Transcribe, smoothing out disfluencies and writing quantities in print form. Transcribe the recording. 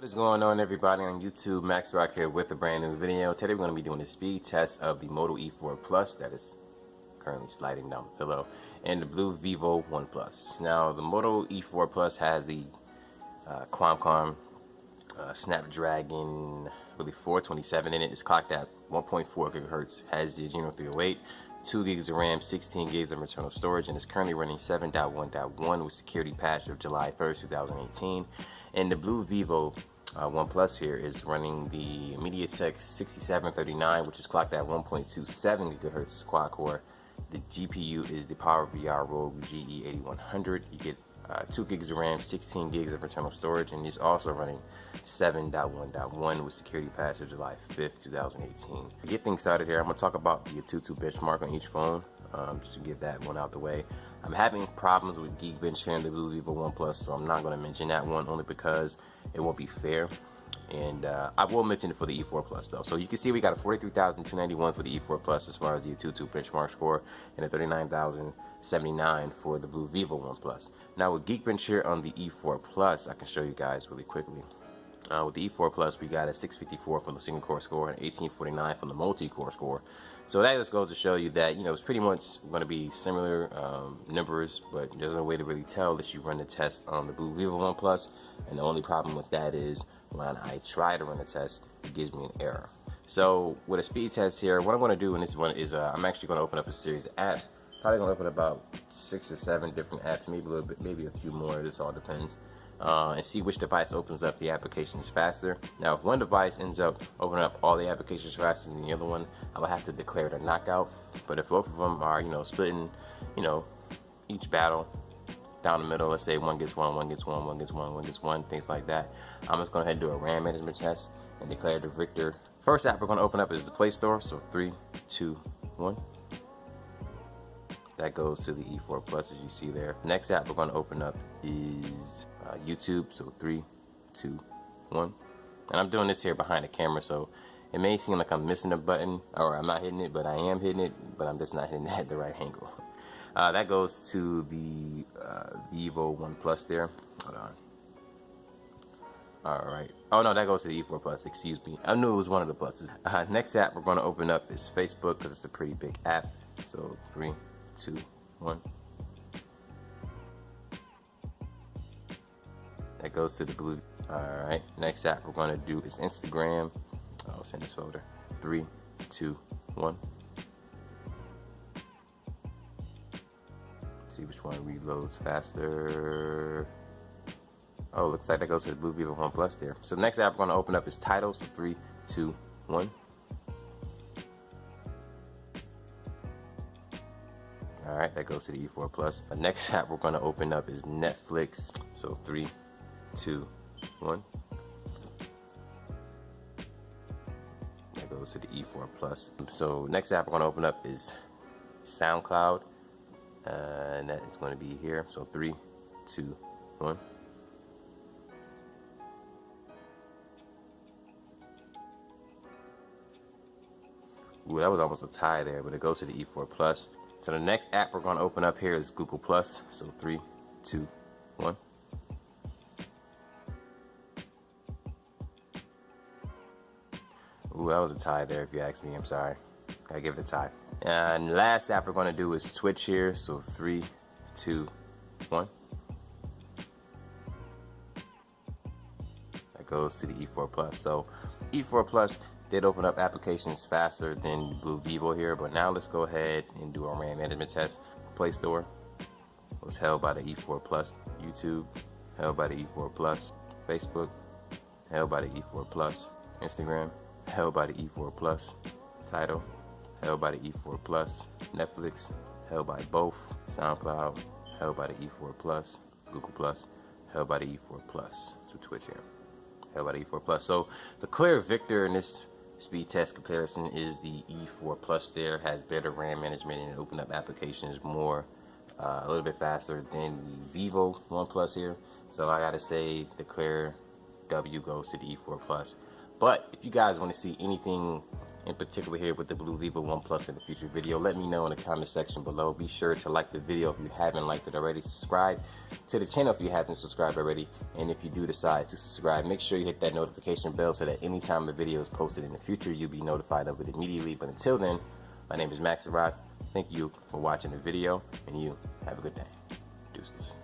What is going on, everybody on YouTube? Max Rock here with a brand new video. Today we're going to be doing a speed test of the Moto E4 Plus that is currently sliding down the pillow, and the Blu Vivo 1 Plus. Now the Moto E4 Plus has the Qualcomm Snapdragon 427 in it. It's clocked at 1.4 gigahertz, has the Adreno 308, 2 gigs of RAM, 16 gigs of internal storage, and it's currently running 7.1.1 with security patch of July 1st, 2018. And the Blu Vivo 1 Plus here is running the MediaTek 6739, which is clocked at 1.27 gigahertz quad core. The GPU is the PowerVR Rogue GE8100. You get 2 gigs of RAM, 16 gigs of internal storage, and it's also running 7.1.1 with security patch of July 5th, 2018. To get things started here, I'm going to talk about the Antutu benchmark on each phone, just to get that one out the way. I'm having problems with Geekbench here in the Blu Vivo 1 Plus, so I'm not going to mention that one only because it won't be fair. And I will mention it for the E4 Plus though. So you can see we got a 43,291 for the E4 Plus as far as the Antutu benchmark score, and a 39,079 for the Blu Vivo 1 Plus. Now with Geekbench here on the E4 Plus, I can show you guys really quickly. With the E4 Plus, we got a 654 for the single core score and 1849 for the multi-core score. So that just goes to show you that, it's pretty much going to be similar numbers, but there's no way to really tell unless you run the test on the Blu Vivo 1 Plus. And the only problem with that is when I try to run the test, it gives me an error. So with a speed test here, what I'm going to do in this one is I'm actually going to open up a series of apps. Probably going to open about 6 or 7 different apps, maybe a little bit, maybe a few more. This all depends. And see which device opens up the applications faster. Now, if one device ends up opening up all the applications faster than the other one, I will have to declare it a knockout. But if both of them are, splitting, each battle down the middle, let's say one gets one, one gets one, one gets one, one gets one, things like that, I'm just going to head and do a RAM management test and declare the victor. First app we're going to open up is the Play Store. So 3, 2, 1. That goes to the E4 Plus, as you see there. Next app we're going to open up is YouTube. So 3, 2, 1. And I'm doing this here behind the camera, so it may seem like I'm missing a button, or I'm not hitting it, but I am hitting it, but I'm just not hitting it at the right angle. That goes to the Vivo 1 Plus there. Hold on. Alright. Oh no, that goes to the E4 Plus, excuse me. I knew it was one of the pluses. Next app we're going to open up is Facebook, because it's a pretty big app. So 3, 2, 1. That goes to the Blu. Alright, next app we're going to do is Instagram. Oh, it's in this folder. 3, 2, 1. See which one reloads faster. Oh, looks like that goes to the Blu Vivo 1 Plus there. So the next app we're going to open up is Tidal. So 3, 2, 1. Alright, that goes to the E4 Plus. The next app we're going to open up is Netflix. So 3, 2, 1. That goes to the E4 Plus. So next app we're going to open up is Soundcloud. And that is going to be here. So 3, 2, 1. Ooh, that was almost a tie there, but it goes to the E4 Plus. So the next app we're going to open up here is Google Plus. So 3, 2, 1. Ooh, that was a tie there if you ask me. I'm sorry. Gotta give it a tie. And last app we're going to do is Twitch here. So 3, 2, 1. That goes to the E4 Plus. So E4 Plus did open up applications faster than Blu Vivo here, but now let's go ahead and do our RAM management test. Play Store was held by the E4 Plus. YouTube held by the E4 Plus. Facebook held by the E4 Plus. Instagram held by the E4 Plus. Tidal held by the E4 Plus. Netflix held by both. SoundCloud held by the E4 Plus. Google Plus held by the E4 Plus. So Twitch here held by the E4 Plus. So the clear victor in this speed test comparison is the E4 Plus there. Has better RAM management and open up applications more, a little bit faster than the Vivo 1 Plus here. So I gotta say the clear W goes to the E4 Plus. But if you guys want to see anything in particular here with the Blu Vivo 1 Plus in the future video. Let me know in the comment section below. Be sure to like the video if you haven't liked it already. Subscribe to the channel if you haven't subscribed already. And if you do decide to subscribe, make sure you hit that notification bell so that anytime a video is posted in the future, you'll be notified of it immediately. But until then, my name is Max Rock. Thank you for watching the video, and you have a good day. Deuces.